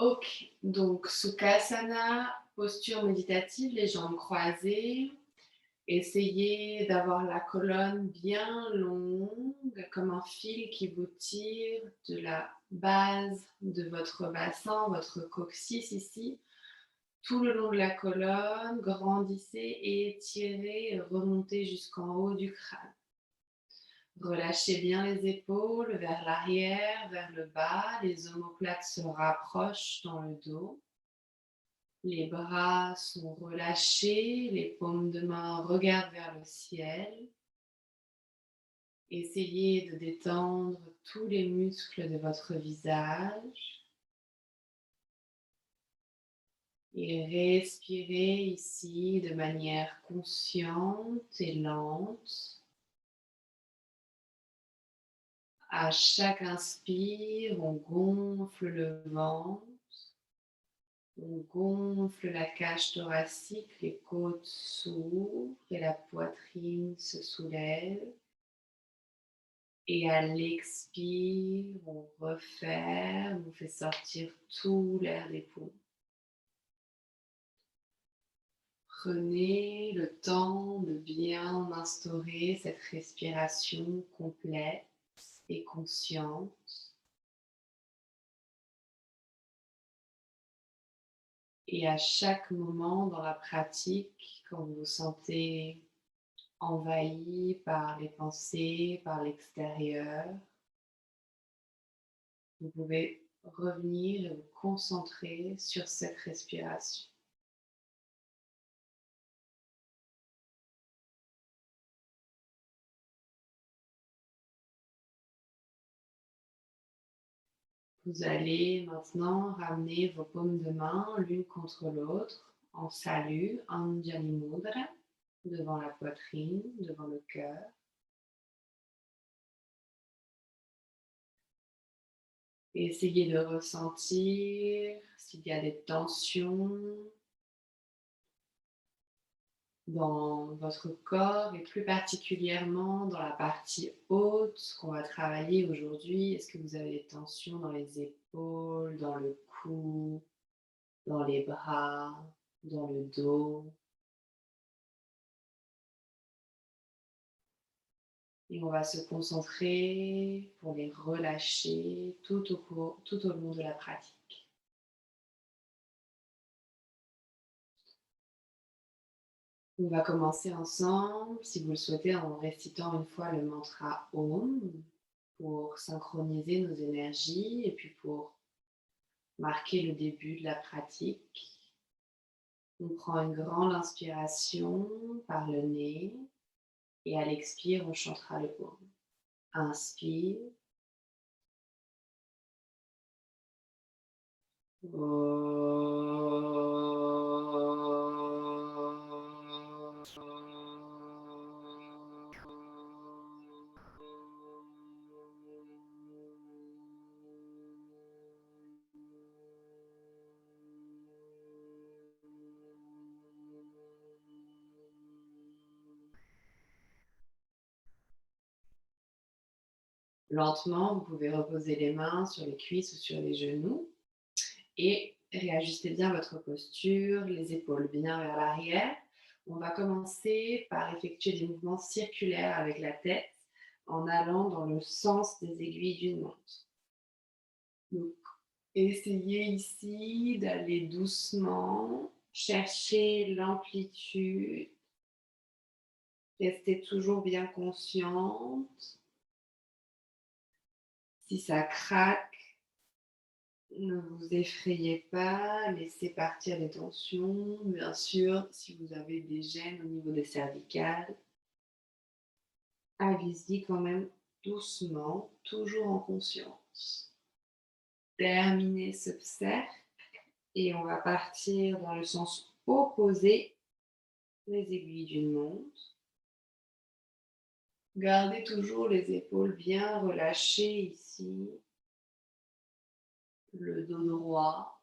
Ok, donc Sukhasana, posture méditative, les jambes croisées. Essayez d'avoir la colonne bien longue, comme un fil qui vous tire de la base de votre bassin, votre coccyx ici, tout le long de la colonne. Grandissez et étirez et remontez jusqu'en haut du crâne. Relâchez bien les épaules vers l'arrière, vers le bas. Les omoplates se rapprochent dans le dos. Les bras sont relâchés, les paumes de main regardent vers le ciel. Essayez de détendre tous les muscles de votre visage et respirez ici de manière consciente et lente. À chaque inspire, on gonfle le ventre, on gonfle la cage thoracique, les côtes s'ouvrent et la poitrine se soulève. Et à l'expire, on referme, on fait sortir tout l'air des poumons. Prenez le temps de bien instaurer cette respiration complète et consciente. Et à chaque moment dans la pratique, quand vous vous sentez envahi par les pensées, par l'extérieur, vous pouvez revenir et vous concentrer sur cette respiration. Vous allez maintenant ramener vos paumes de main l'une contre l'autre en salut, Anjali Mudra, devant la poitrine, devant le cœur. Essayez de ressentir s'il y a des tensions dans votre corps et plus particulièrement dans la partie haute qu'on va travailler aujourd'hui. Est-ce que vous avez des tensions dans les épaules, dans le cou, dans les bras, dans le dos? Et on va se concentrer pour les relâcher tout au long de la pratique. On va commencer ensemble, si vous le souhaitez, en récitant une fois le mantra Om pour synchroniser nos énergies et puis pour marquer le début de la pratique. On prend une grande inspiration par le nez et à l'expire, on chantera le Om. Inspire. Lentement, vous pouvez reposer les mains sur les cuisses ou sur les genoux et réajustez bien votre posture, les épaules bien vers l'arrière. On va commencer par effectuer des mouvements circulaires avec la tête en allant dans le sens des aiguilles d'une montre. Donc, essayez ici d'aller doucement, chercher l'amplitude, restez toujours bien consciente. Si ça craque, ne vous effrayez pas, laissez partir les tensions. Bien sûr, si vous avez des gênes au niveau des cervicales, allez-y quand même doucement, toujours en conscience. Terminez ce cercle et on va partir dans le sens opposé, les aiguilles d'une montre. Gardez toujours les épaules bien relâchées ici, le dos droit.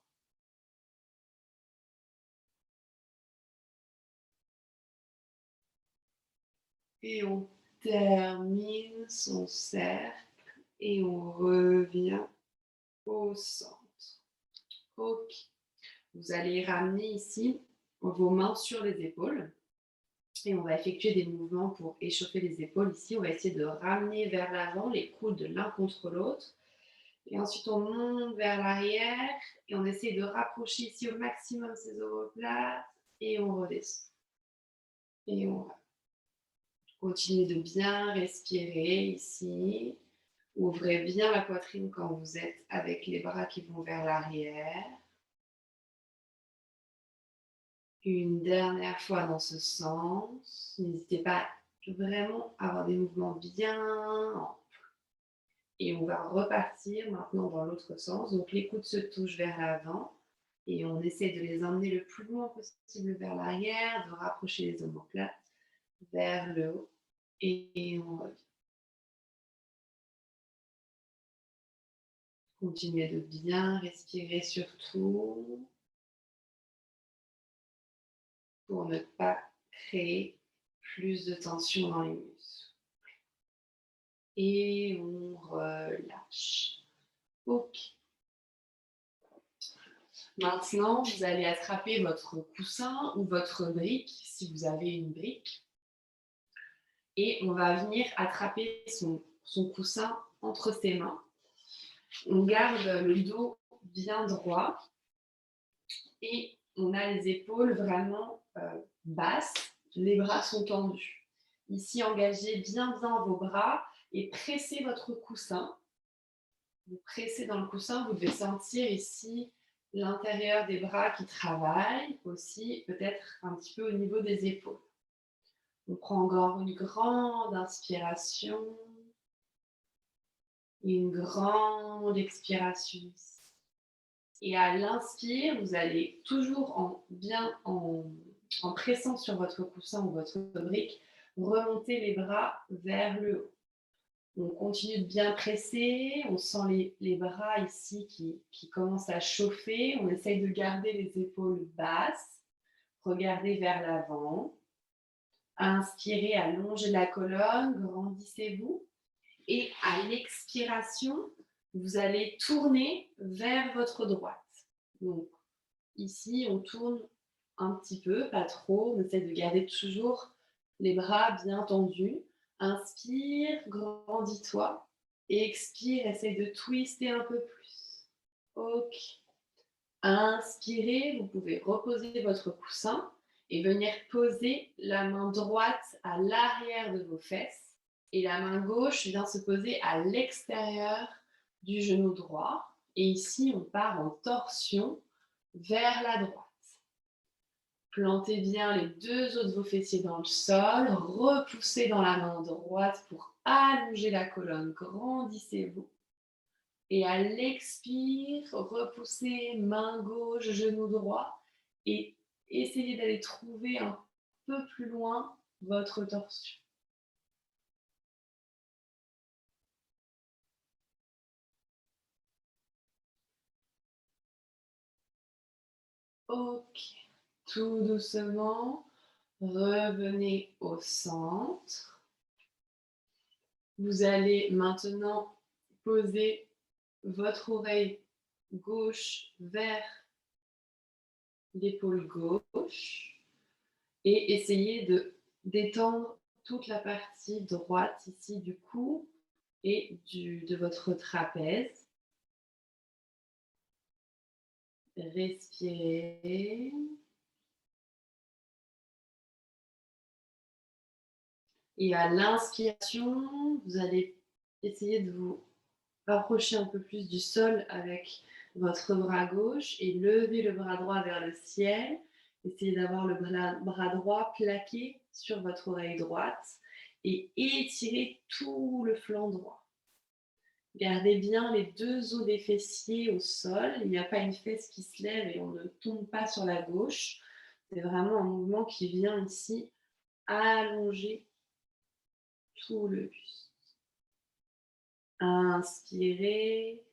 Et on termine son cercle et on revient au centre. Ok. Vous allez ramener ici vos mains sur les épaules et on va effectuer des mouvements pour échauffer les épaules. Ici, on va essayer de ramener vers l'avant les coudes l'un contre l'autre. Et ensuite, on monte vers l'arrière et on essaie de rapprocher ici au maximum ses omoplates et on redescend. Et on va continuer de bien respirer ici. Ouvrez bien la poitrine quand vous êtes avec les bras qui vont vers l'arrière. Une dernière fois dans ce sens. N'hésitez pas vraiment à avoir des mouvements bien amples. Et on va repartir maintenant dans l'autre sens. Donc les coudes se touchent vers l'avant et on essaie de les emmener le plus loin possible vers l'arrière, de rapprocher les omoplates vers le haut et on revient. Continuez de bien respirer surtout pour ne pas créer plus de tension dans les muscles. Et on relâche. Ok. Maintenant, vous allez attraper votre coussin ou votre brique, si vous avez une brique, et on va venir attraper son coussin entre ses mains. On garde le dos bien droit et on a les épaules vraiment basses, les bras sont tendus. Ici, engagez bien vos bras et pressez votre coussin. Vous pressez dans le coussin, vous devez sentir ici l'intérieur des bras qui travaille, aussi peut-être un petit peu au niveau des épaules. On prend encore une grande inspiration et une grande expiration. Et à l'inspire, vous allez toujours en pressant sur votre coussin ou votre brique, remonter les bras vers le haut. On continue de bien presser, on sent les bras ici qui commencent à chauffer. On essaye de garder les épaules basses, regardez vers l'avant. Inspirez, allongez la colonne, grandissez-vous. Et à l'expiration, vous allez tourner vers votre droite. Donc ici, on tourne un petit peu, pas trop. On essaie de garder toujours les bras bien tendus. Inspire, grandis-toi. Et expire, essaye de twister un peu plus. Ok. Inspirez, vous pouvez reposer votre coussin et venir poser la main droite à l'arrière de vos fesses et la main gauche vient se poser à l'extérieur du genou droit. Et ici, on part en torsion vers la droite. Plantez bien les deux os de vos fessiers dans le sol, repoussez dans la main droite pour allonger la colonne, grandissez-vous. Et à l'expire, repoussez main gauche, genou droit et essayez d'aller trouver un peu plus loin votre torsion. Ok, tout doucement, revenez au centre. Vous allez maintenant poser votre oreille gauche vers l'épaule gauche et essayez de détendre toute la partie droite ici du cou et de votre trapèze. Respirez. Et à l'inspiration, vous allez essayer de vous rapprocher un peu plus du sol avec votre bras gauche et lever le bras droit vers le ciel. Essayez d'avoir le bras droit plaqué sur votre oreille droite et étirez tout le flanc droit. Gardez bien les deux os des fessiers au sol. Il n'y a pas une fesse qui se lève et on ne tombe pas sur la gauche. C'est vraiment un mouvement qui vient ici allonger tout le buste. Inspirez.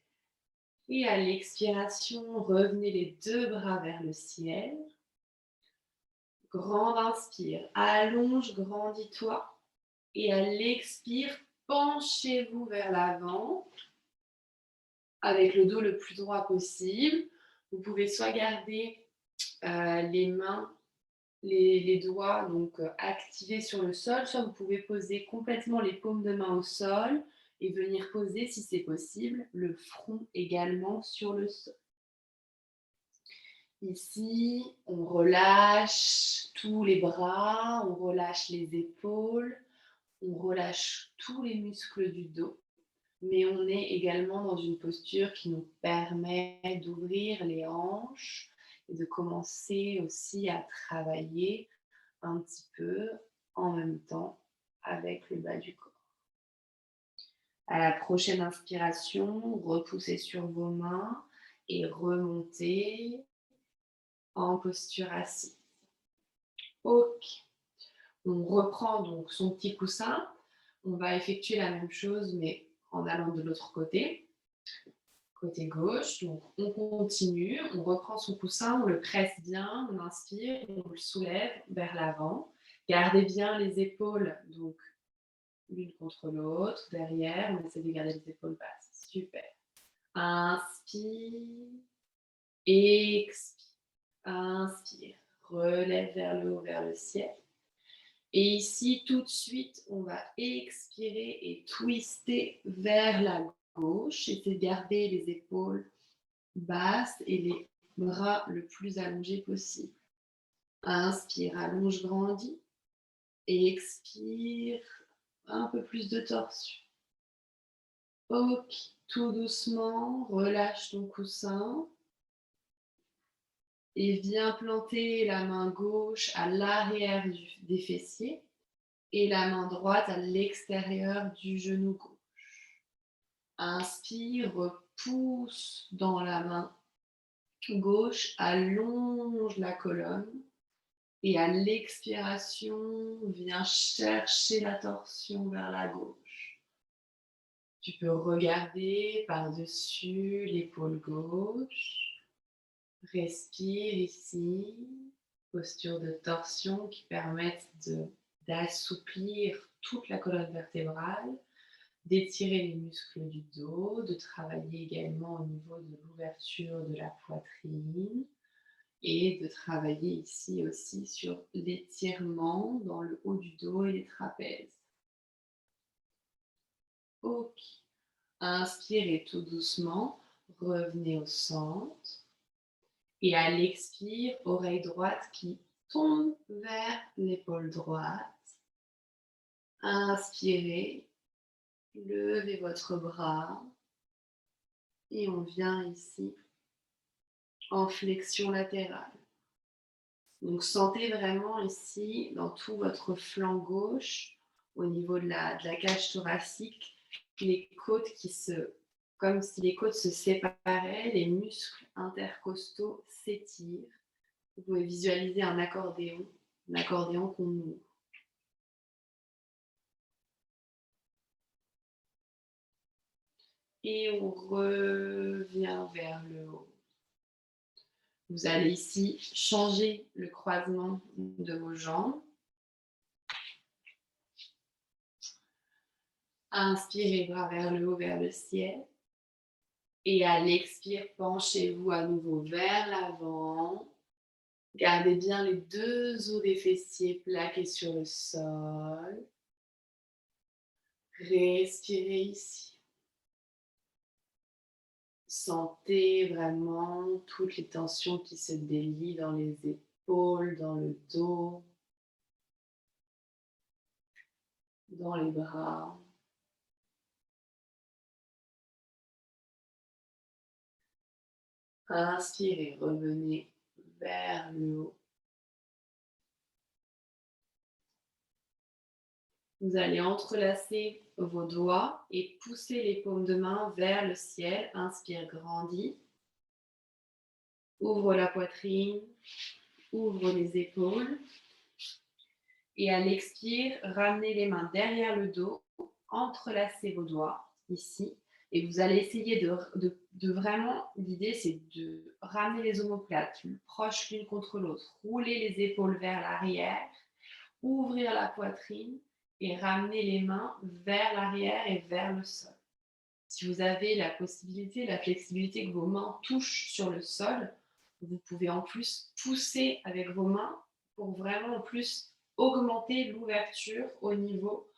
Et à l'expiration, revenez les deux bras vers le ciel. Grande inspire. Allonge, grandis-toi. Et à l'expire, penchez-vous vers l'avant avec le dos le plus droit possible. Vous pouvez soit garder les mains, les doigts donc activés sur le sol, soit vous pouvez poser complètement les paumes de main au sol et venir poser, si c'est possible, le front également sur le sol. Ici, on relâche tous les bras, on relâche les épaules, on relâche tous les muscles du dos, mais on est également dans une posture qui nous permet d'ouvrir les hanches et de commencer aussi à travailler un petit peu en même temps avec le bas du corps. À la prochaine inspiration, repoussez sur vos mains et remontez en posture assise. Ok. On reprend donc son petit coussin. On va effectuer la même chose, mais en allant de l'autre côté, côté gauche. Donc, on continue, on reprend son coussin, on le presse bien, on inspire, on le soulève vers l'avant. Gardez bien les épaules, donc l'une contre l'autre, derrière. On essaie de garder les épaules basses. Super. Inspire, expire. Inspire, relève vers le haut, vers le ciel. Et ici, tout de suite, on va expirer et twister vers la gauche. Essayez de garder les épaules basses et les bras le plus allongés possible. Inspire, allonge, grandis. Expire, un peu plus de torsion. Ok, tout doucement, relâche ton coussin. Et viens planter la main gauche à l'arrière des fessiers et la main droite à l'extérieur du genou gauche. Inspire, repousse dans la main gauche, allonge la colonne et à l'expiration, viens chercher la torsion vers la gauche. Tu peux regarder par-dessus l'épaule gauche. Respire ici, posture de torsion qui permettent d'assouplir toute la colonne vertébrale, d'étirer les muscles du dos, de travailler également au niveau de l'ouverture de la poitrine et de travailler ici aussi sur l'étirement dans le haut du dos et les trapèzes. Ok. Inspirez tout doucement, revenez au centre. Et à l'expire, oreille droite qui tombe vers l'épaule droite. Inspirez, levez votre bras et on vient ici en flexion latérale. Donc sentez vraiment ici dans tout votre flanc gauche, au niveau de la cage thoracique, les côtes comme si les côtes se séparaient, les muscles intercostaux s'étirent. Vous pouvez visualiser un accordéon qu'on ouvre. Et on revient vers le haut. Vous allez ici changer le croisement de vos jambes. Inspirez, bras vers le haut, vers le ciel. Et à l'expire, penchez-vous à nouveau vers l'avant. Gardez bien les deux os des fessiers plaqués sur le sol. Respirez ici. Sentez vraiment toutes les tensions qui se délient dans les épaules, dans le dos, dans les bras. Inspirez, revenez vers le haut. Vous allez entrelacer vos doigts et pousser les paumes de main vers le ciel. Inspire, grandis. Ouvre la poitrine, ouvre les épaules. Et à l'expire, ramenez les mains derrière le dos, entrelacez vos doigts ici. Et vous allez essayer de vraiment, l'idée c'est de ramener les omoplates proches l'une contre l'autre, rouler les épaules vers l'arrière, ouvrir la poitrine et ramener les mains vers l'arrière et vers le sol. Si vous avez la possibilité, la flexibilité que vos mains touchent sur le sol, Vous pouvez en plus pousser avec vos mains pour vraiment en plus augmenter l'ouverture au niveau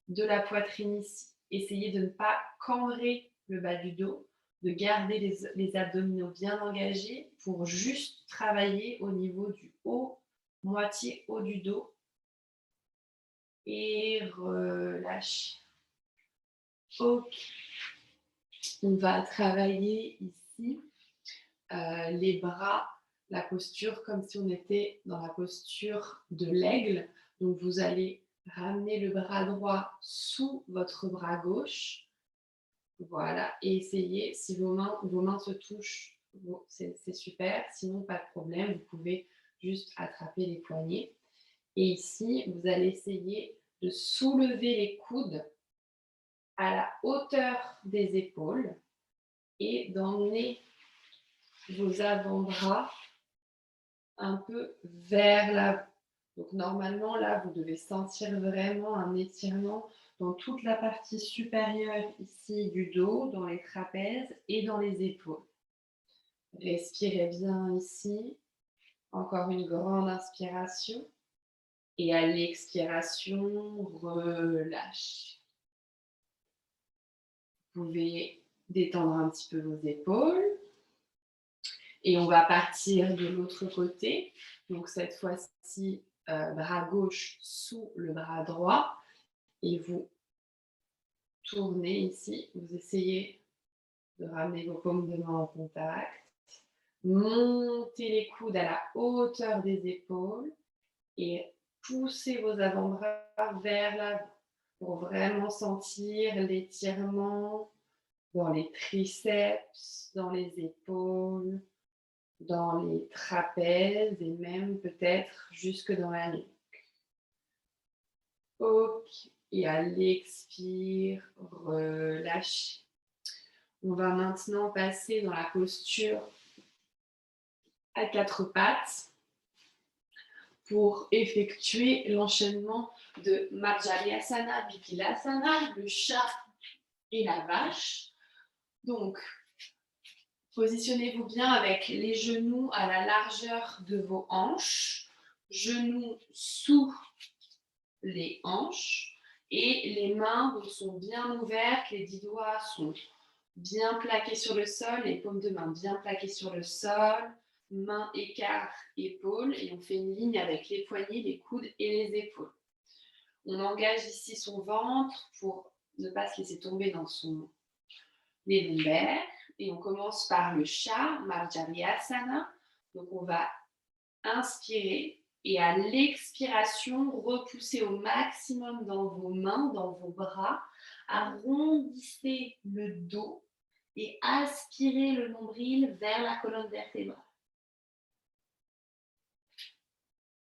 de la poitrine ici. Essayez de ne pas cambrer le bas du dos, de garder les abdominaux bien engagés pour juste travailler au niveau du haut, moitié haut du dos. Et relâche. Ok. On va travailler ici les bras, la posture comme si on était dans la posture de l'aigle. Donc vous allez ramener le bras droit sous votre bras gauche. Voilà, et essayez, si vos mains se touchent, c'est super, sinon pas de problème, vous pouvez juste attraper les poignets. Et ici, vous allez essayer de soulever les coudes à la hauteur des épaules et d'emmener vos avant-bras un peu vers l'avant. Donc normalement, là, vous devez sentir vraiment un étirement dans toute la partie supérieure ici du dos, dans les trapèzes et dans les épaules. Respirez bien ici. Encore une grande inspiration. Et à l'expiration, relâche. Vous pouvez détendre un petit peu vos épaules. Et on va partir de l'autre côté. Donc cette fois-ci, bras gauche sous le bras droit. Et vous tournez ici. Vous essayez de ramener vos paumes de main en contact. Montez les coudes à la hauteur des épaules. Et poussez vos avant-bras vers l'avant pour vraiment sentir l'étirement dans les triceps, dans les épaules, dans les trapèzes et même peut-être jusque dans la nuque. Ok, et à l'expire, relâchez. On va maintenant passer dans la posture à quatre pattes pour effectuer l'enchaînement de Marjaryasana, Vikilasana, le chat et la vache. Donc, positionnez-vous bien avec les genoux à la largeur de vos hanches, genoux sous les hanches et les mains sont bien ouvertes, les 10 doigts sont bien plaqués sur le sol, les paumes de main bien plaquées sur le sol, mains écart, épaules, et on fait une ligne avec les poignets, les coudes et les épaules. On engage ici son ventre pour ne pas se laisser tomber dans les lombaires. Et on commence par le chat, Marjaryasana. Donc on va inspirer et à l'expiration, repoussez au maximum dans vos mains, dans vos bras. Arrondissez le dos et aspirez le nombril vers la colonne vertébrale.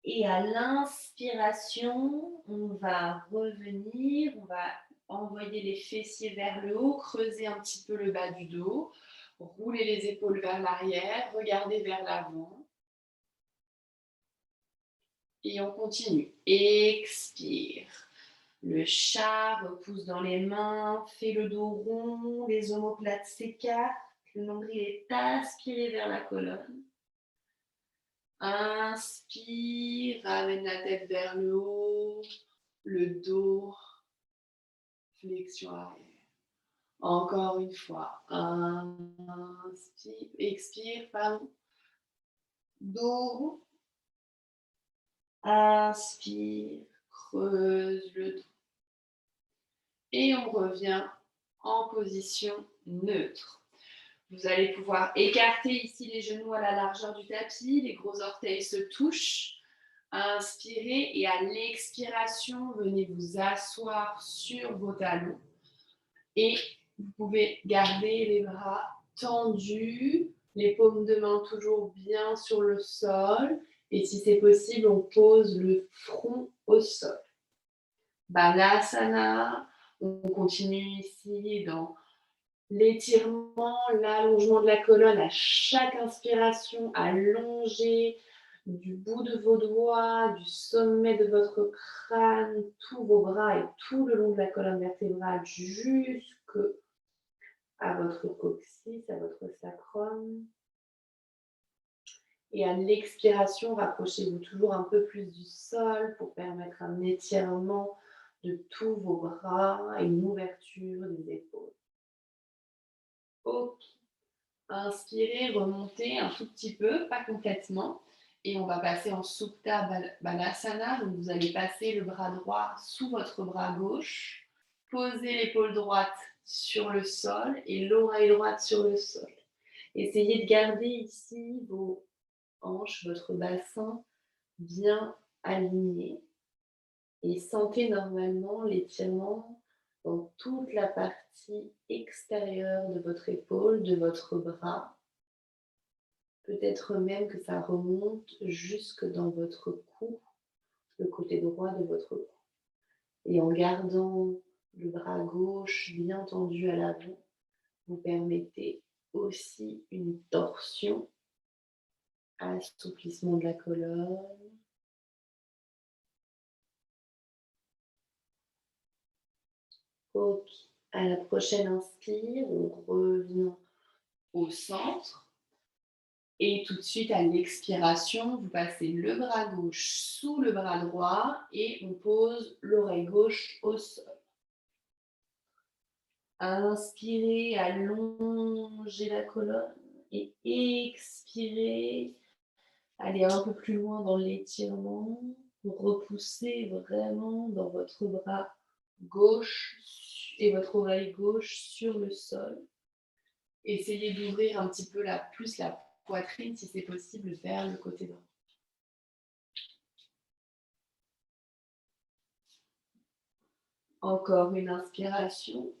Et à l'inspiration, on va revenir, on va envoyer les fessiers vers le haut, creuser un petit peu le bas du dos, rouler les épaules vers l'arrière, regardez vers l'avant. Et on continue. Expire. Le chat repousse dans les mains, fait le dos rond, les omoplates s'écartent, le nombril est aspiré vers la colonne. Inspire, ramène la tête vers le haut, le dos, flexion arrière. Encore une fois. Inspire, expire, pardon. Dos. Inspire, creuse le dos. Et on revient en position neutre. Vous allez pouvoir écarter ici les genoux à la largeur du tapis, les gros orteils se touchent. Inspirez et à l'expiration, venez vous asseoir sur vos talons. Et vous pouvez garder les bras tendus, les paumes de main toujours bien sur le sol. Et si c'est possible, on pose le front au sol. Balasana, on continue ici dans l'étirement, l'allongement de la colonne à chaque inspiration, allongez du bout de vos doigts, du sommet de votre crâne, tous vos bras et tout le long de la colonne vertébrale jusqu'à votre coccyx, à votre sacrum. Et à l'expiration, rapprochez-vous toujours un peu plus du sol pour permettre un étirement de tous vos bras et une ouverture des épaules. Ok. Inspirez, remontez un tout petit peu, pas complètement. Et on va passer en Supta Balasana. Donc vous allez passer le bras droit sous votre bras gauche, poser l'épaule droite sur le sol et l'oreille droite sur le sol. Essayez de garder ici vos hanches, votre bassin bien aligné et sentez normalement l'étirement dans toute la partie extérieure de votre épaule, de votre bras. Peut-être même que ça remonte jusque dans votre cou, le côté droit de votre cou. Et en gardant le bras gauche bien tendu à l'avant, vous permettez aussi une torsion, assouplissement de la colonne. Ok. À la prochaine inspire, on revient au centre. Et tout de suite, à l'expiration, vous passez le bras gauche sous le bras droit et on pose l'oreille gauche au sol. Inspirez, allongez la colonne et expirez, allez un peu plus loin dans l'étirement pour repousser vraiment dans votre bras gauche et votre oreille gauche sur le sol. Essayez d'ouvrir un petit peu plus la poitrine si c'est possible vers le côté droit. Encore une inspiration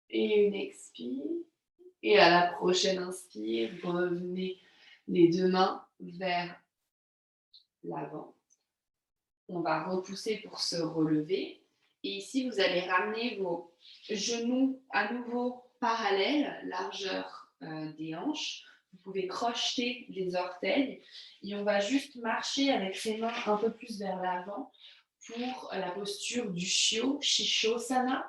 et une expire. Et à la prochaine inspire, revenez les deux mains vers l'avant. On va repousser pour se relever. Et ici, vous allez ramener vos genoux à nouveau parallèles, largeur des hanches. Vous pouvez crocheter les orteils. Et on va juste marcher avec ses mains un peu plus vers l'avant pour la posture du Shishosana.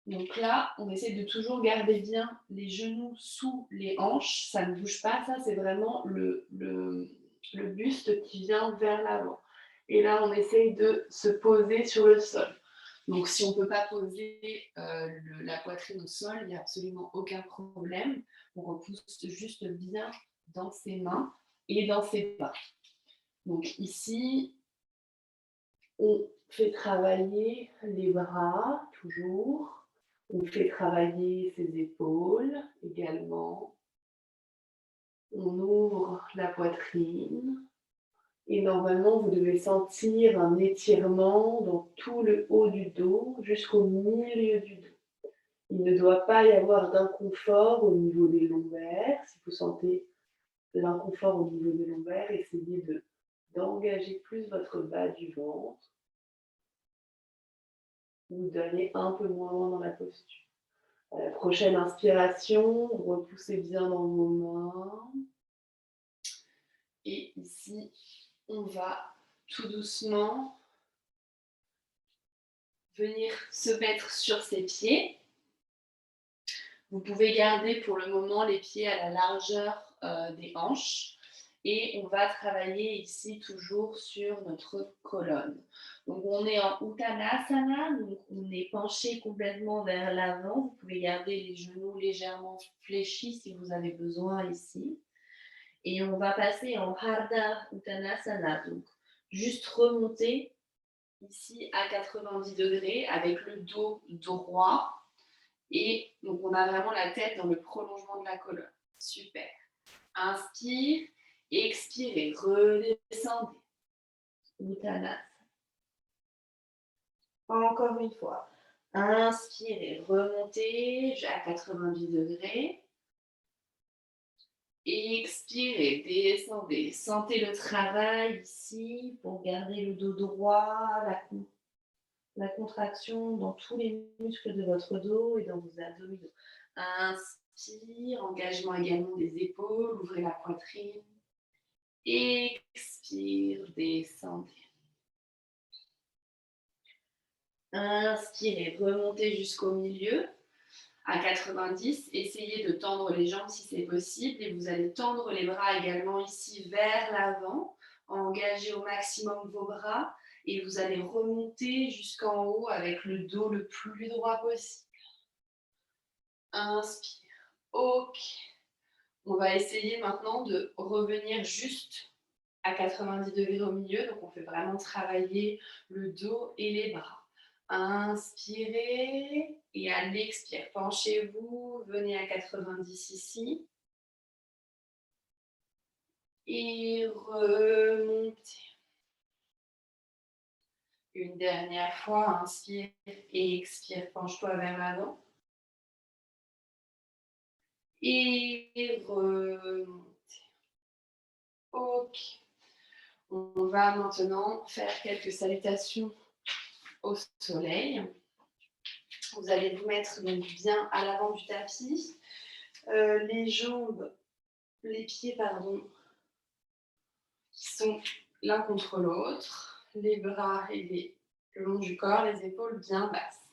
Donc là, on essaie de toujours garder bien les genoux sous les hanches. Ça ne bouge pas, ça c'est vraiment le buste qui vient vers l'avant. Et là, on essaye de se poser sur le sol. Donc si on ne peut pas poser la poitrine au sol, il n'y a absolument aucun problème. On repousse juste bien dans ses mains et dans ses bras. Donc ici, on fait travailler les bras toujours. On fait travailler ses épaules également. On ouvre la poitrine. Et normalement, vous devez sentir un étirement dans tout le haut du dos jusqu'au milieu du dos. Il ne doit pas y avoir d'inconfort au niveau des lombaires. Si vous sentez l'inconfort au niveau des lombaires, essayez d'engager plus votre bas du ventre ou d'aller un peu moins loin dans la posture. À la prochaine inspiration, repoussez bien dans vos mains. Et ici, on va tout doucement venir se mettre sur ses pieds. Vous pouvez garder pour le moment les pieds à la largeur des hanches. Et on va travailler ici toujours sur notre colonne. Donc on est en Uttanasana, donc on est penché complètement vers l'avant. Vous pouvez garder les genoux légèrement fléchis si vous avez besoin ici. Et on va passer en Ardha Uttanasana, donc juste remonter ici à 90 degrés avec le dos droit. Et donc on a vraiment la tête dans le prolongement de la colonne. Super. Inspire, expirez, redescendez. Uttanasana. Encore une fois. Inspirez, remontez à 90 degrés. Expirez, descendez. Sentez le travail ici pour garder le dos droit, la contraction dans tous les muscles de votre dos et dans vos abdominaux. Inspire, engagement également des épaules, ouvrez la poitrine. Expire, descendez. Inspirez, remontez jusqu'au milieu. À 90, essayez de tendre les jambes si c'est possible et vous allez tendre les bras également ici vers l'avant, engagez au maximum vos bras et vous allez remonter jusqu'en haut avec le dos le plus droit possible. Inspire. Ok. On va essayer maintenant de revenir juste à 90 degrés au milieu. Donc, on fait vraiment travailler le dos et les bras. Inspirez et à l'expire, penchez-vous, venez à 90 ici. Et remontez. Une dernière fois, inspire et expire, penche-toi vers l'avant. Et remontez. Ok. On va maintenant faire quelques salutations au soleil. Vous allez vous mettre donc bien à l'avant du tapis. Les jambes, les pieds, pardon, qui sont l'un contre l'autre. Les bras et le long du corps, les épaules bien basses.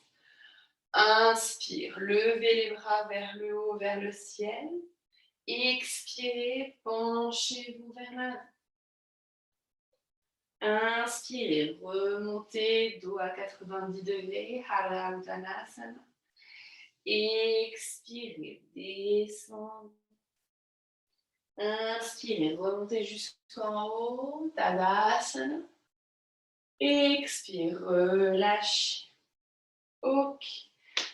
Inspire, levez les bras vers le haut, vers le ciel. Expirez, penchez-vous vers l'avant. Inspirez, remontez, dos à 90 degrés, Hala Uttanasana. Expirez, descendez. Inspirez, remontez jusqu'en haut, Tadasana. Expire, relâchez. Ok.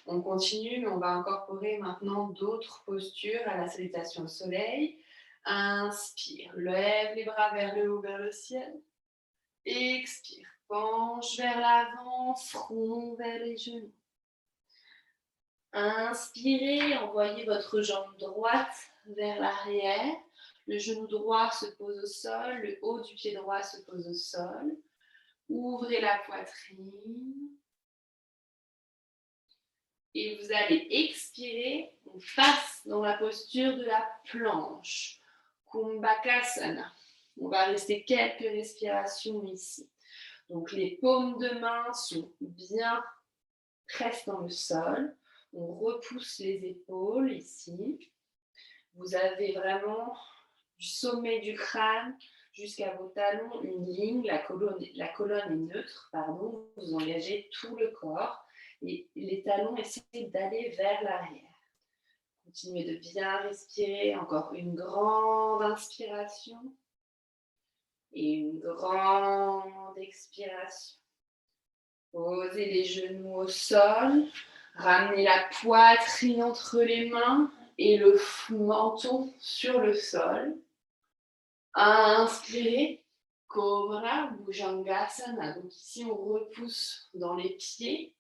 On continue, mais on va incorporer maintenant d'autres postures à la salutation au soleil. Inspire, lève les bras vers le haut, vers le ciel. Expire, penche vers l'avant, front vers les genoux. Inspirez, envoyez votre jambe droite vers l'arrière. Le genou droit se pose au sol, le haut du pied droit se pose au sol. Ouvrez la poitrine. Et vous allez expirer, on passe dans la posture de la planche. Kumbhakasana. On va rester quelques respirations ici. Donc les paumes de main sont bien presque dans le sol. On repousse les épaules ici. Vous avez vraiment du sommet du crâne jusqu'à vos talons une ligne. La colonne est neutre, pardon. Vous engagez tout le corps. Et les talons essaient d'aller vers l'arrière. Continuez de bien respirer. Encore une grande inspiration. Et une grande expiration. Posez les genoux au sol. Ramenez la poitrine entre les mains et le menton sur le sol. Inspirez. Cobra, Bhujangasana. Donc ici, on repousse dans les pieds.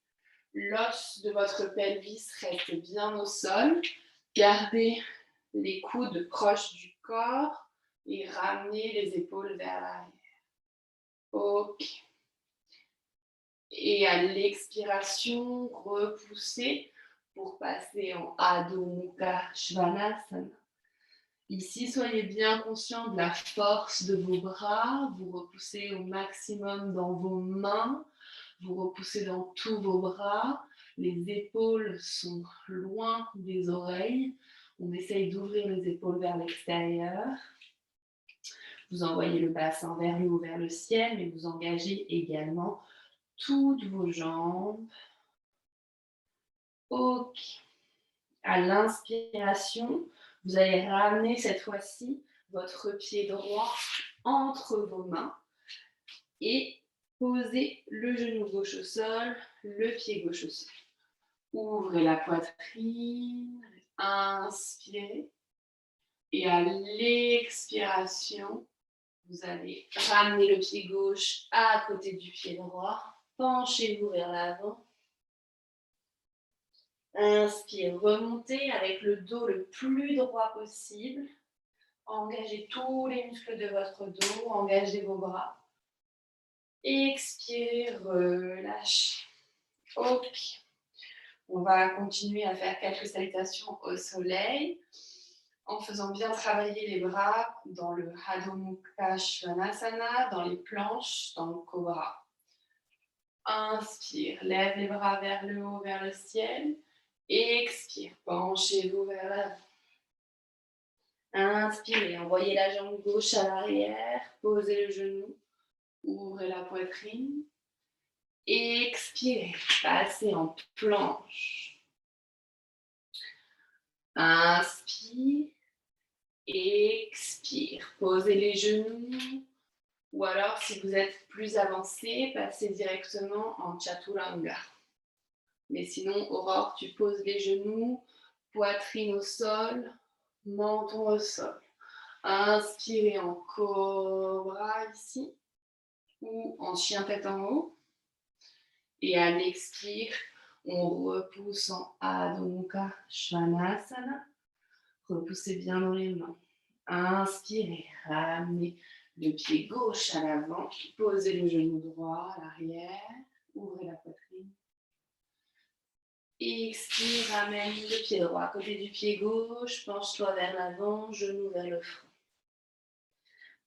L'os de votre pelvis reste bien au sol. Gardez les coudes proches du corps et ramenez les épaules vers l'arrière. Ok. Et à l'expiration, repoussez pour passer en Adho Mukha Svanasana. Ici, soyez bien conscient de la force de vos bras. Vous repoussez au maximum dans vos mains. Vous repoussez dans tous vos bras. Les épaules sont loin des oreilles. On essaye d'ouvrir les épaules vers l'extérieur. Vous envoyez le bassin vers le haut, vers le ciel, mais vous engagez également toutes vos jambes. Ok. À l'inspiration, vous allez ramener cette fois-ci votre pied droit entre vos mains et poser le genou gauche au sol, le pied gauche au sol. Ouvrez la poitrine, inspirez. Et à l'expiration, vous allez ramener le pied gauche à côté du pied droit. Penchez-vous vers l'avant. Inspire, remontez avec le dos le plus droit possible. Engagez tous les muscles de votre dos, engagez vos bras. Expirez, relâchez. Ok. On va continuer à faire quelques salutations au soleil en faisant bien travailler les bras dans le Adho Mukha Svanasana, dans les planches, dans le cobra. Inspire, lève les bras vers le haut, vers le ciel. Expire, penchez-vous vers l'avant. Inspirez, envoyez la jambe gauche à l'arrière, posez le genou, ouvrez la poitrine. Expirez, passez en planche. Inspire, expire, posez les genoux. Ou alors, si vous êtes plus avancé, passez directement en chaturanga. Mais sinon, Aurore, tu poses les genoux, poitrine au sol, menton au sol. Inspirez en cobra ici, ou en chien tête en haut. Et à l'expire, on repousse en Adho Mukha Svanasana. Repoussez bien dans les mains. Inspirez, ramenez le pied gauche à l'avant, posez le genou droit à l'arrière, ouvrez la poitrine. Expire, ramène le pied droit à côté du pied gauche, penche-toi vers l'avant, genou vers le front.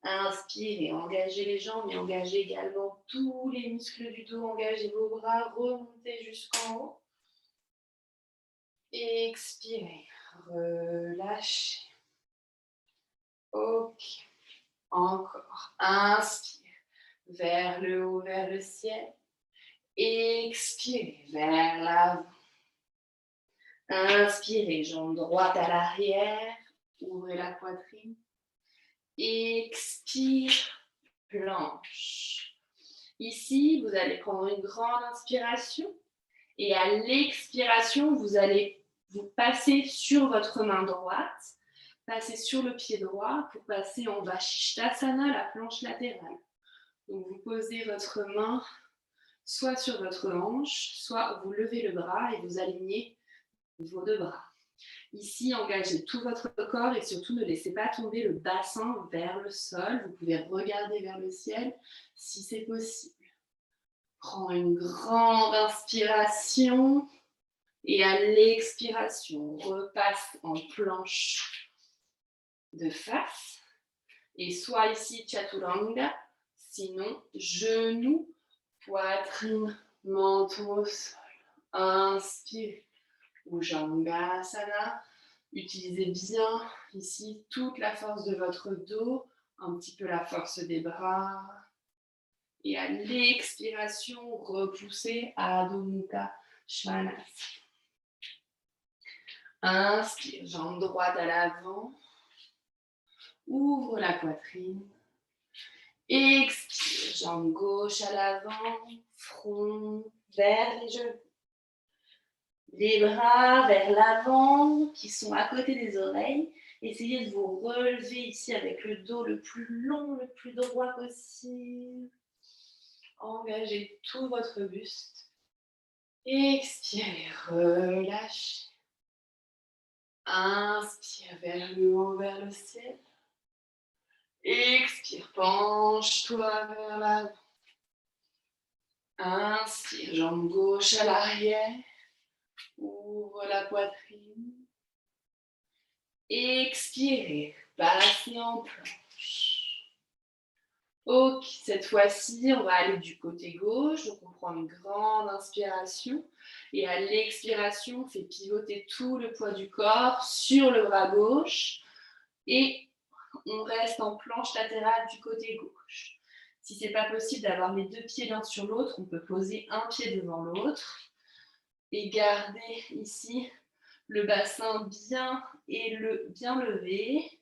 Inspirez, engagez les jambes et engagez également tous les muscles du dos, engagez vos bras, remontez jusqu'en haut. Expirez, relâchez. Ok, encore. Inspire, vers le haut, vers le ciel. Expirez, vers l'avant. Inspirez, jambe droite à l'arrière, ouvrez la poitrine. Expire, planche. Ici, vous allez prendre une grande inspiration et à l'expiration, vous allez vous passer sur votre main droite, passer sur le pied droit pour passer en Vashisthasana, la planche latérale. Donc vous posez votre main soit sur votre hanche, soit vous levez le bras et vous alignez vos deux bras. Ici, engagez tout votre corps et surtout ne laissez pas tomber le bassin vers le sol. Vous pouvez regarder vers le ciel si c'est possible. Prends une grande inspiration et à l'expiration, repasse en planche de face. Et soit ici chaturanga, sinon genou, poitrine, menton au sol. Inspire. Bhujangasana. Utilisez bien ici toute la force de votre dos, un petit peu la force des bras. Et à l'expiration, repoussez Adho Mukha Svanasana. Inspire, jambe droite à l'avant. Ouvre la poitrine. Expire, jambe gauche à l'avant. Front vers les genoux. Les bras vers l'avant qui sont à côté des oreilles. Essayez de vous relever ici avec le dos le plus long, le plus droit possible. Engagez tout votre buste. Expirez, relâchez. Inspire vers le haut, vers le ciel. Expire, penche-toi vers l'avant. Inspire, jambe gauche à l'arrière. Ouvre la poitrine. Expirez, passez en planche. Ok, cette fois-ci, on va aller du côté gauche. Donc, on prend une grande inspiration. Et à l'expiration, on fait pivoter tout le poids du corps sur le bras gauche. Et on reste en planche latérale du côté gauche. Si ce n'est pas possible d'avoir les deux pieds l'un sur l'autre, on peut poser un pied devant l'autre. Et garder ici le bassin bien levé.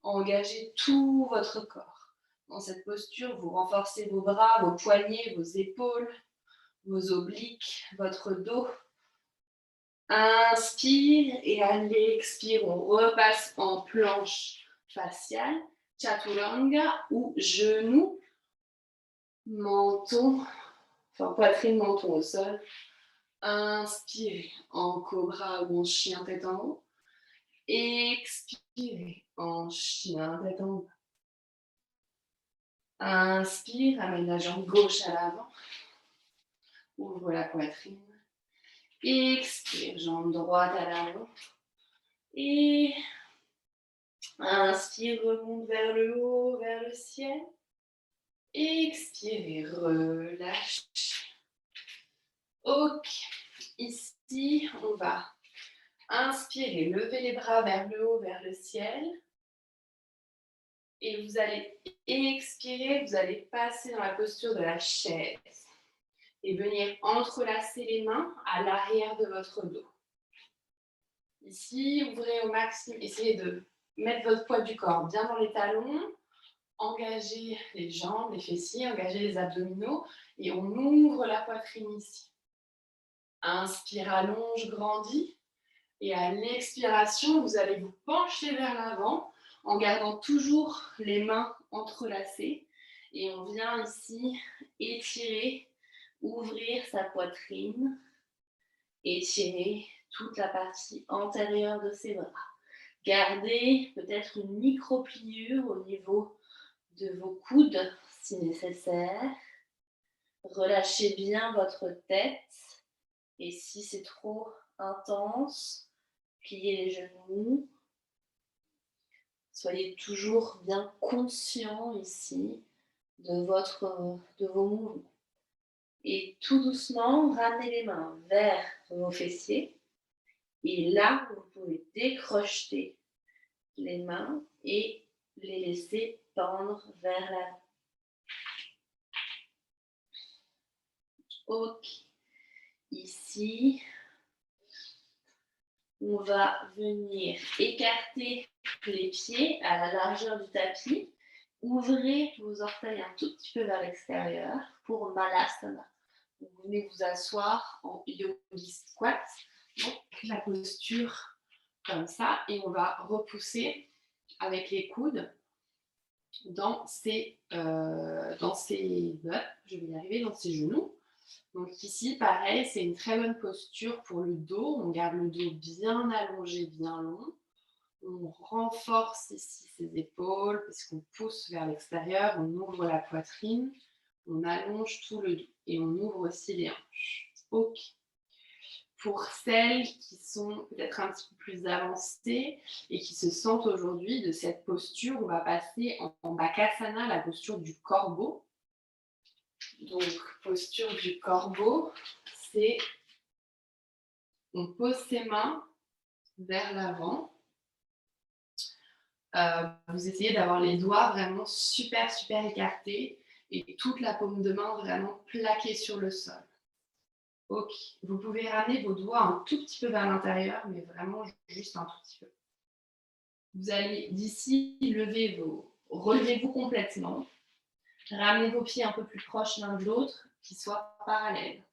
Engagez tout votre corps. Dans cette posture, vous renforcez vos bras, vos poignets, vos épaules, vos obliques, votre dos. Inspire et à l'expire, on repasse en planche faciale, chaturanga ou genou, menton, enfin poitrine, menton au sol. Inspirez en cobra ou en chien tête en haut. Expirez en chien tête en bas. Inspire, amène la jambe gauche à l'avant. Ouvre la poitrine. Expire, jambe droite à l'avant. Et inspire, remonte vers le haut, vers le ciel. Expire et relâche. Ok, ici, ici, on va inspirer, lever les bras vers le haut, vers le ciel. Et vous allez expirer, vous allez passer dans la posture de la chaise et venir entrelacer les mains à l'arrière de votre dos. Ici, ouvrez au maximum, essayez de mettre votre poids du corps bien dans les talons, engagez les jambes, les fessiers, engagez les abdominaux et on ouvre la poitrine ici. Inspire, allonge, grandit. Et à l'expiration, vous allez vous pencher vers l'avant en gardant toujours les mains entrelacées. Et on vient ici étirer, ouvrir sa poitrine, étirer toute la partie antérieure de ses bras. Gardez peut-être une micro-pliure au niveau de vos coudes si nécessaire. Relâchez bien votre tête. Et si c'est trop intense, pliez les genoux. Soyez toujours bien conscient ici de vos mouvements. Et tout doucement, ramenez les mains vers vos fessiers. Et là, vous pouvez décrocheter les mains et les laisser tendre vers l'avant. Ok. Ici, on va venir écarter les pieds à la largeur du tapis. Ouvrez vos orteils un tout petit peu vers l'extérieur pour Malasana. Vous venez vous asseoir en yogi squat. Donc la posture comme ça. Et on va repousser avec les coudes dans ses je vais y arriver, dans ses genoux. Donc ici, pareil, c'est une très bonne posture pour le dos. On garde le dos bien allongé, bien long. On renforce ici ses épaules puisqu'on pousse vers l'extérieur. On ouvre la poitrine. On allonge tout le dos. Et on ouvre aussi les hanches. Ok. Pour celles qui sont peut-être un petit peu plus avancées et qui se sentent aujourd'hui de cette posture, on va passer en Bakasana, la posture du corbeau. Donc, posture du corbeau, c'est on pose ses mains vers l'avant. Vous essayez d'avoir les doigts vraiment super, super écartés et toute la paume de main vraiment plaquée sur le sol. Ok, vous pouvez ramener vos doigts un tout petit peu vers l'intérieur, mais vraiment juste un tout petit peu. Vous allez d'ici relevez-vous complètement. Ramenez vos pieds un peu plus proches l'un de l'autre, qui soient parallèles.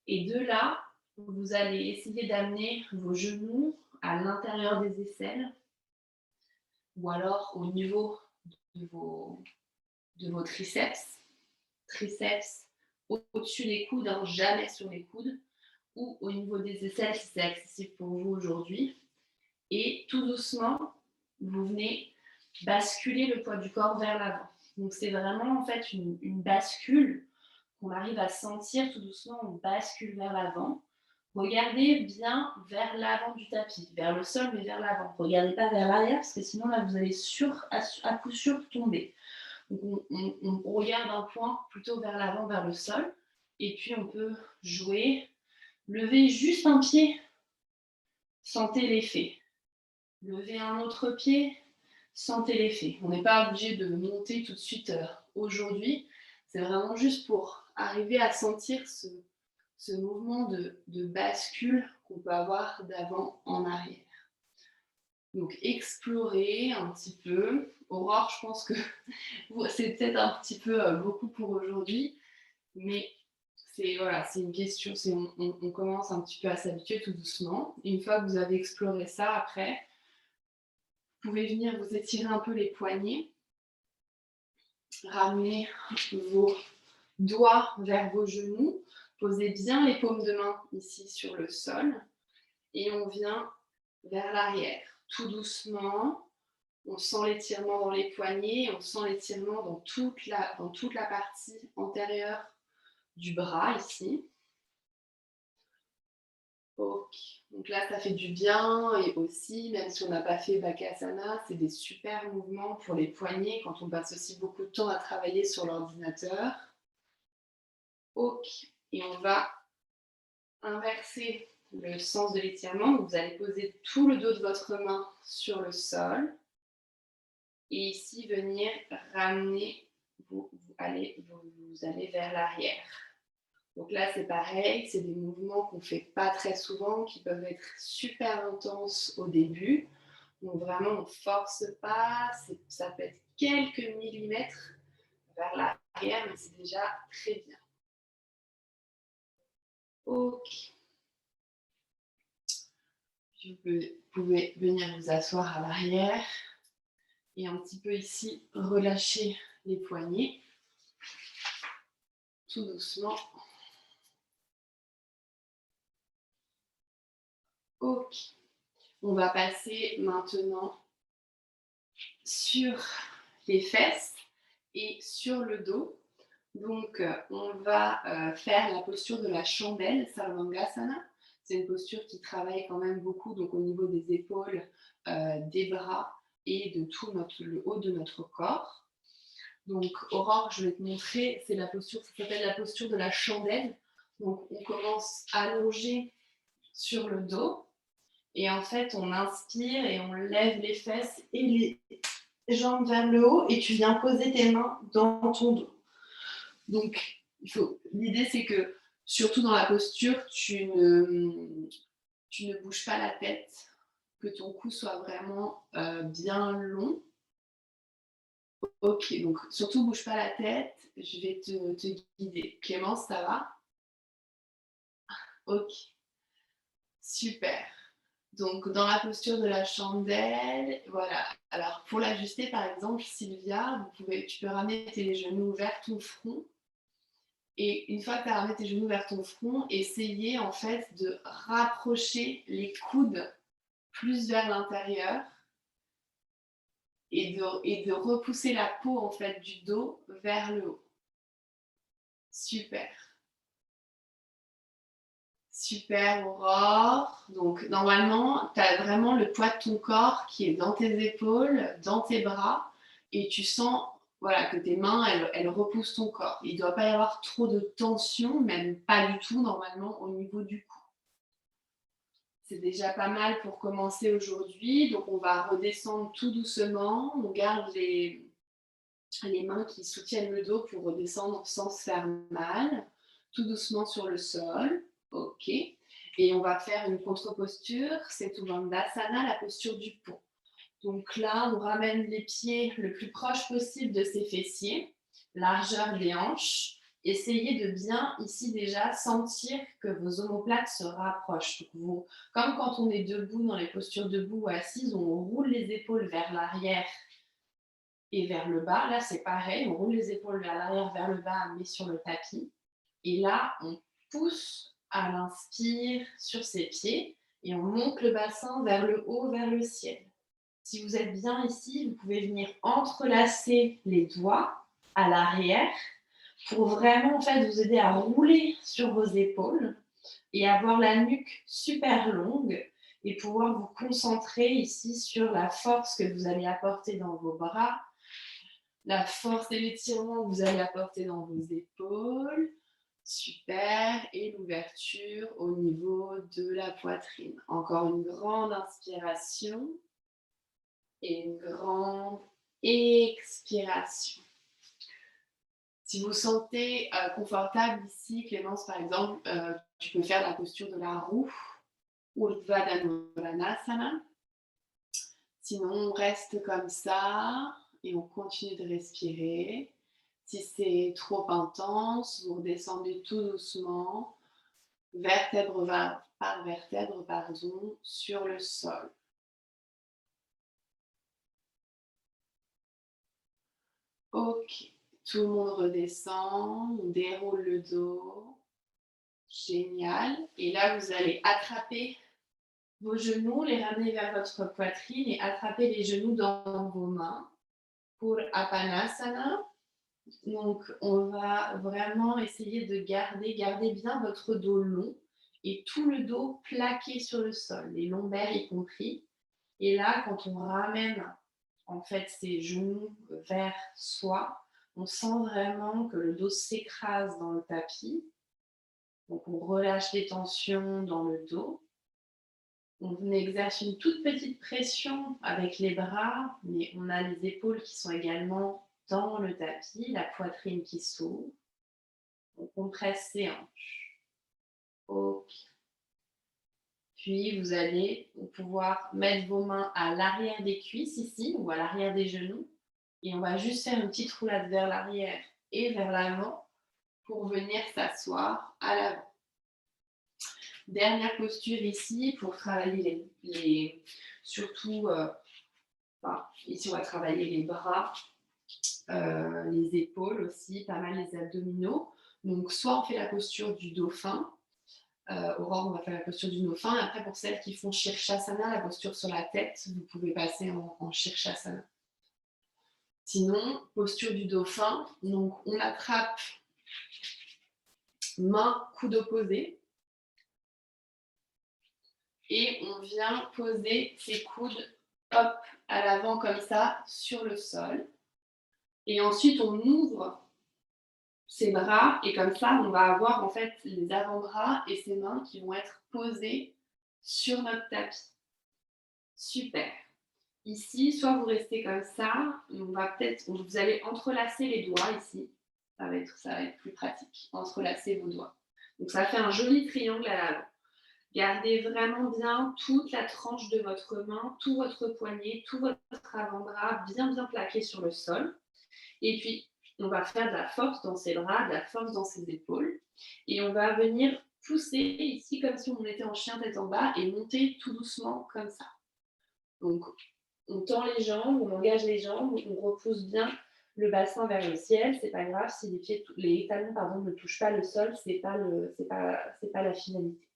Et de là, vous allez essayer d'amener vos genoux à l'intérieur des aisselles ou alors au niveau de vos triceps. Triceps au-dessus des coudes, hein, jamais sur les coudes, ou au niveau des aisselles si c'est accessible pour vous aujourd'hui. Et tout doucement, vous venez basculer le poids du corps vers l'avant. Donc c'est vraiment en fait une bascule qu'on arrive à sentir tout doucement, on bascule vers l'avant. Regardez bien vers l'avant du tapis, vers le sol, mais vers l'avant. Regardez pas vers l'arrière, parce que sinon là, vous allez à coup sûr tomber. Donc on regarde un point plutôt vers l'avant, vers le sol, et puis on peut jouer. Levez juste un pied, sentez l'effet. Levez un autre pied, sentez l'effet. On n'est pas obligé de monter tout de suite aujourd'hui. C'est vraiment juste pour arriver à sentir ce mouvement de bascule qu'on peut avoir d'avant en arrière. Donc explorez un petit peu. Aurore, je pense que c'est peut-être un petit peu beaucoup pour aujourd'hui, mais c'est une question, on commence un petit peu à s'habituer tout doucement. Et une fois que vous avez exploré ça, après, vous pouvez venir vous étirer un peu les poignets, ramener vos doigts vers vos genoux, posez bien les paumes de main ici sur le sol et on vient vers l'arrière. Tout doucement, on sent l'étirement dans les poignets, on sent l'étirement dans toute la partie antérieure du bras ici. Ok, donc là ça fait du bien et aussi, même si on n'a pas fait Bakasana, c'est des super mouvements pour les poignets quand on passe aussi beaucoup de temps à travailler sur l'ordinateur. Ok, et on va Inverser le sens de l'étirement. Vous allez poser tout le dos de votre main sur le sol et ici venir ramener, vous allez vers l'arrière. Donc là, c'est pareil, c'est des mouvements qu'on ne fait pas très souvent, qui peuvent être super intenses au début. Donc vraiment, on ne force pas, ça peut être quelques millimètres vers l'arrière, mais c'est déjà très bien. Ok. Vous pouvez venir vous asseoir à l'arrière et un petit peu ici relâcher les poignets, tout doucement. Ok. On va passer maintenant sur les fesses et sur le dos. Donc, on va faire la posture de la chandelle, Sarvangasana. C'est une posture qui travaille quand même beaucoup donc au niveau des épaules, des bras et de tout le haut de notre corps. Donc, Aurore, je vais te montrer, c'est la posture, ça s'appelle la posture de la chandelle. Donc, on commence allongé sur le dos et en fait, on inspire et on lève les fesses et les jambes vers le haut et tu viens poser tes mains dans ton dos. Donc, l'idée, c'est que, surtout dans la posture, tu ne bouges pas la tête, que ton cou soit vraiment bien long. Ok, donc surtout bouge pas la tête, je vais te guider. Clémence, ça va? Ok, super. Donc, dans la posture de la chandelle, voilà. Alors, pour l'ajuster, par exemple, Sylvia, tu peux ramener tes genoux vers ton front. Et une fois que tu as ramené tes genoux vers ton front, essayer en fait de rapprocher les coudes plus vers l'intérieur et de repousser la peau en fait du dos vers le haut. Super. Super, Aurore. Donc, normalement, tu as vraiment le poids de ton corps qui est dans tes épaules, dans tes bras, et tu sens voilà, que tes mains, elles repoussent ton corps. Il ne doit pas y avoir trop de tension, même pas du tout, normalement, au niveau du cou. C'est déjà pas mal pour commencer aujourd'hui. Donc, on va redescendre tout doucement. On garde les mains qui soutiennent le dos pour redescendre sans se faire mal. Tout doucement sur le sol. OK. Et on va faire une contre-posture. C'est Uttanasana, la posture du pont. Donc là, on ramène les pieds le plus proche possible de ses fessiers, largeur des hanches. Essayez de bien ici déjà sentir que vos omoplates se rapprochent. Donc comme quand on est debout dans les postures debout ou assises, on roule les épaules vers l'arrière et vers le bas. Là, c'est pareil, on roule les épaules vers l'arrière, vers le bas, mais sur le tapis. Et là, on pousse à l'inspire sur ses pieds et on monte le bassin vers le haut, vers le ciel. Si vous êtes bien ici, vous pouvez venir entrelacer les doigts à l'arrière pour vraiment en fait vous aider à rouler sur vos épaules et avoir la nuque super longue et pouvoir vous concentrer ici sur la force que vous allez apporter dans vos bras, la force et l'étirement que vous allez apporter dans vos épaules. Super. Et l'ouverture au niveau de la poitrine. Encore une grande inspiration et une grande expiration. Si vous sentez confortable ici, Clémence, par exemple, tu peux faire la posture de la roue, Urdhva Dhanurasana. Sinon, on reste comme ça et on continue de respirer. Si c'est trop intense, vous redescendez tout doucement, vertèbre par vertèbre, pardon, sur le sol. Ok, tout le monde redescend, on déroule le dos. Génial. Et là, vous allez attraper vos genoux, les ramener vers votre poitrine et attraper les genoux dans vos mains pour Apanasana. Donc, on va vraiment essayer de garder bien votre dos long et tout le dos plaqué sur le sol, les lombaires y compris. Et là, quand on ramène en fait ses genoux vers soi, on sent vraiment que le dos s'écrase dans le tapis Donc, on relâche les tensions dans le dos. On exerce une toute petite pression avec les bras, mais on a les épaules qui sont également dans le tapis, la poitrine qui s'ouvre. On compresse ses hanches. Ok. Puis, vous allez pouvoir mettre vos mains à l'arrière des cuisses ici, ou à l'arrière des genoux. Et on va juste faire une petite roulade vers l'arrière et vers l'avant pour venir s'asseoir à l'avant. Dernière posture ici pour travailler surtout, ici on va travailler les bras, les épaules aussi, pas mal les abdominaux. Donc soit on fait la posture du dauphin, Aurore, on va faire la posture du dauphin. Et après, pour celles qui font Shirshasana, la posture sur la tête, vous pouvez passer en Shirshasana. Sinon, posture du dauphin, donc on attrape main, coude opposé. Et on vient poser ses coudes, hop, à l'avant comme ça, sur le sol. Et ensuite, on ouvre ses bras et comme ça, on va avoir en fait les avant-bras et ses mains qui vont être posés sur notre tapis. Super. Ici, soit vous restez comme ça, vous allez entrelacer les doigts ici. Ça va être plus pratique. Entrelacer vos doigts. Donc ça fait un joli triangle à l'avant. Gardez vraiment bien toute la tranche de votre main, tout votre poignet, tout votre avant-bras bien plaqué sur le sol. Et puis, on va faire de la force dans ses bras, de la force dans ses épaules. Et on va venir pousser ici comme si on était en chien tête en bas et monter tout doucement comme ça. Donc, on tend les jambes, on engage les jambes, on repousse bien le bassin vers le ciel. C'est pas grave si les talons ne touchent pas le sol, c'est pas la finalité.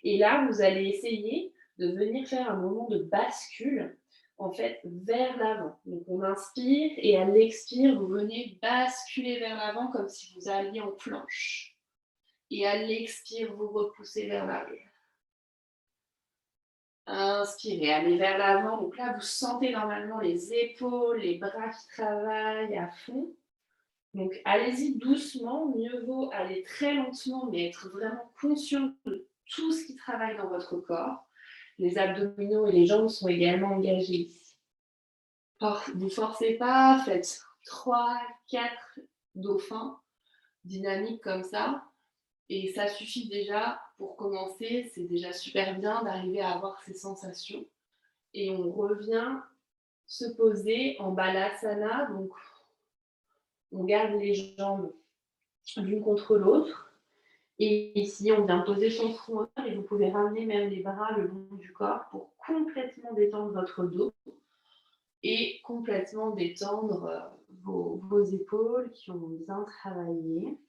Et là, vous allez essayer de venir faire un moment de bascule, en fait, vers l'avant. Donc, on inspire et à l'expire, vous venez basculer vers l'avant comme si vous alliez en planche. Et à l'expire, vous repoussez vers l'arrière. Inspirez, allez vers l'avant. Donc là, vous sentez normalement les épaules, les bras qui travaillent à fond. Donc, allez-y doucement. Mieux vaut aller très lentement, mais être vraiment conscient de tout ce qui travaille dans votre corps. Les abdominaux et les jambes sont également engagés ici. Vous ne forcez pas, faites 3, 4 dauphins dynamiques comme ça. Et ça suffit déjà pour commencer. C'est déjà super bien d'arriver à avoir ces sensations. Et on revient se poser en balasana. Donc, on garde les jambes l'une contre l'autre. Et ici, on vient poser son front et vous pouvez ramener même les bras le long du corps pour complètement détendre votre dos et complètement détendre vos épaules qui ont bien travaillé.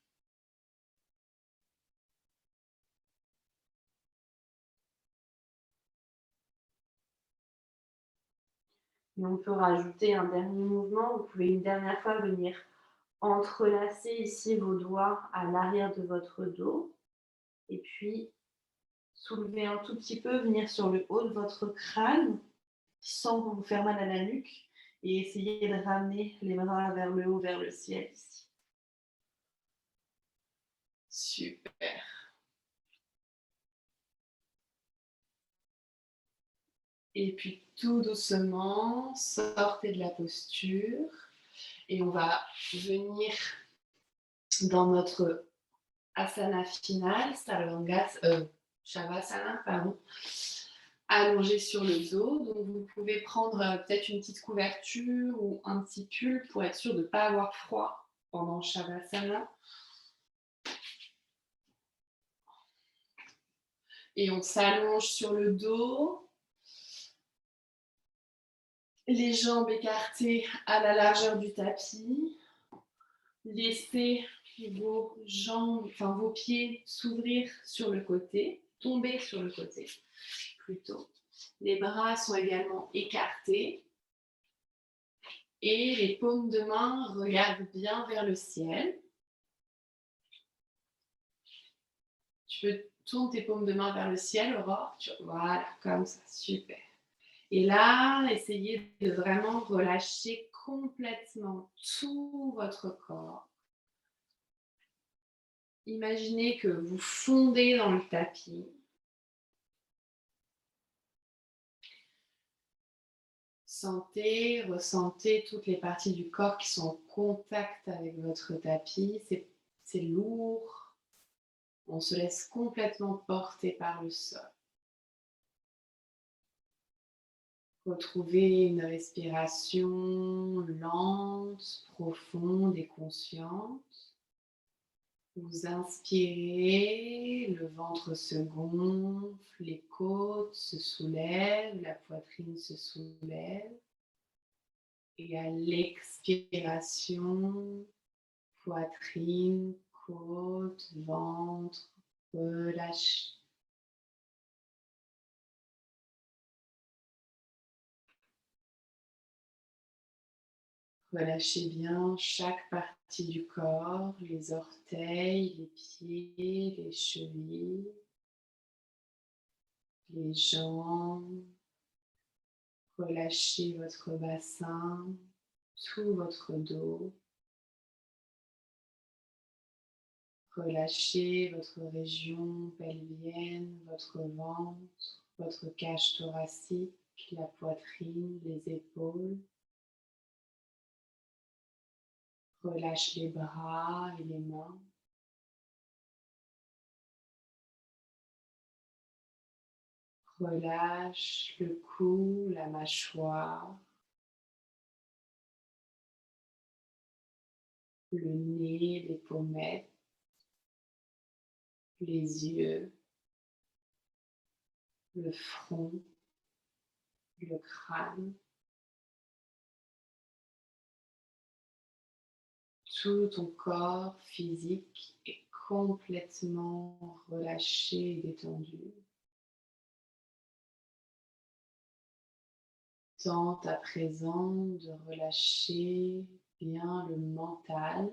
Et on peut rajouter un dernier mouvement. Vous pouvez une dernière fois venir entrelacer ici vos doigts à l'arrière de votre dos. Et puis, soulever un tout petit peu, venir sur le haut de votre crâne sans vous faire mal à la nuque et essayer de ramener les bras vers le haut, vers le ciel ici. Super. Et puis tout doucement, sortez de la posture et on va venir dans notre asana final, Shavasana, pardon, allongé sur le dos. Donc vous pouvez prendre peut-être une petite couverture ou un petit pull pour être sûr de ne pas avoir froid pendant Shavasana. Et on s'allonge sur le dos. Les jambes écartées à la largeur du tapis. Laissez vos jambes, vos pieds s'ouvrir sur le côté, tomber sur le côté plutôt. Les bras sont également écartés. Et les paumes de main regardent bien vers le ciel. Tu peux tourner tes paumes de main vers le ciel, Aurore. Voilà, comme ça, super. Et là, essayez de vraiment relâcher complètement tout votre corps. Imaginez que vous fondez dans le tapis. Ressentez toutes les parties du corps qui sont en contact avec votre tapis. C'est lourd. On se laisse complètement porter par le sol. Retrouvez une respiration lente, profonde et consciente. Vous inspirez, le ventre se gonfle, les côtes se soulèvent, la poitrine se soulève. Et à l'expiration, poitrine, côte, ventre, relâchez. Relâchez bien chaque partie du corps, les orteils, les pieds, les chevilles, les jambes. Relâchez votre bassin, tout votre dos. Relâchez votre région pelvienne, votre ventre, votre cage thoracique, la poitrine, les épaules. Relâche les bras et les mains. Relâche le cou, la mâchoire, le nez, les pommettes, les yeux, le front, le crâne. Tout ton corps physique est complètement relâché et détendu. Tente à présent de relâcher bien le mental.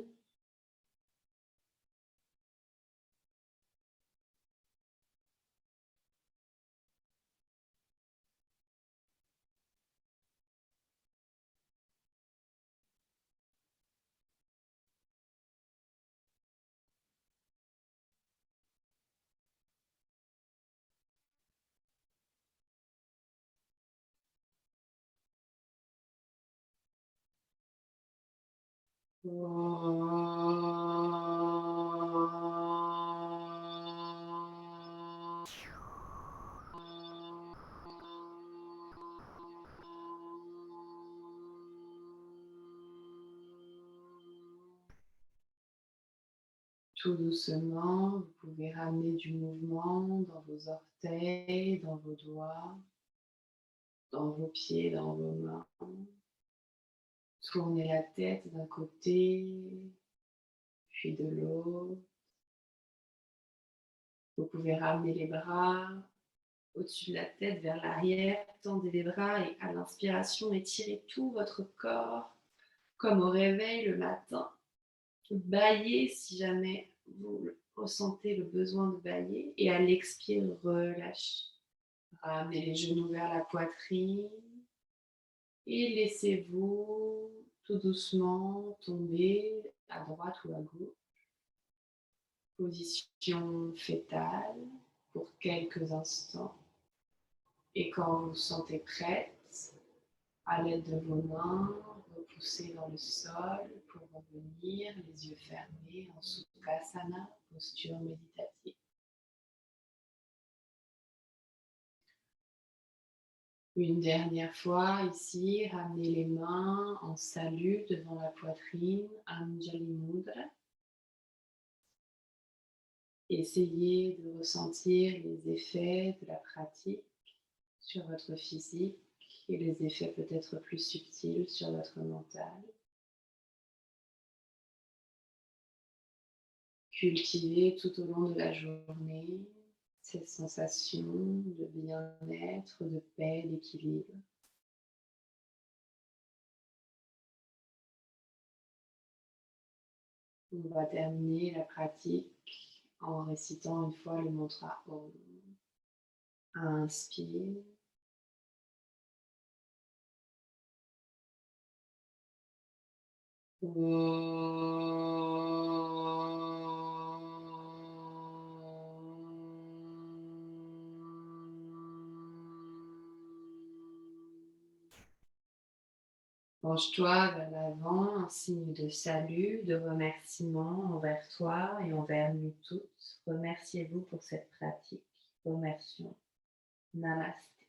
Tout doucement, vous pouvez ramener du mouvement dans vos orteils, dans vos doigts, dans vos pieds, dans vos mains. Tournez la tête d'un côté, puis de l'autre. Vous pouvez ramener les bras au-dessus de la tête vers l'arrière, tendez les bras et à l'inspiration, étirez tout votre corps comme au réveil le matin. Baillez si jamais vous ressentez le besoin de bailler et à l'expire, relâchez. Ramenez les genoux vers la poitrine et laissez-vous tout doucement tomber à droite ou à gauche. Position fétale pour quelques instants. Et quand vous vous sentez prête, à l'aide de vos mains, repoussez dans le sol pour revenir, les yeux fermés en Sukhasana, posture méditative. Une dernière fois ici, ramenez les mains en salut devant la poitrine, Anjali Mudra. Essayez de ressentir les effets de la pratique sur votre physique et les effets peut-être plus subtils sur votre mental. Cultivez tout au long de la journée cette sensation de bien-être, de paix, d'équilibre. On va terminer la pratique en récitant une fois le mantra Om. Inspire. Om. Penche-toi vers l'avant, un signe de salut, de remerciement envers toi et envers nous toutes. Remerciez-vous pour cette pratique. Remercions. Namasté.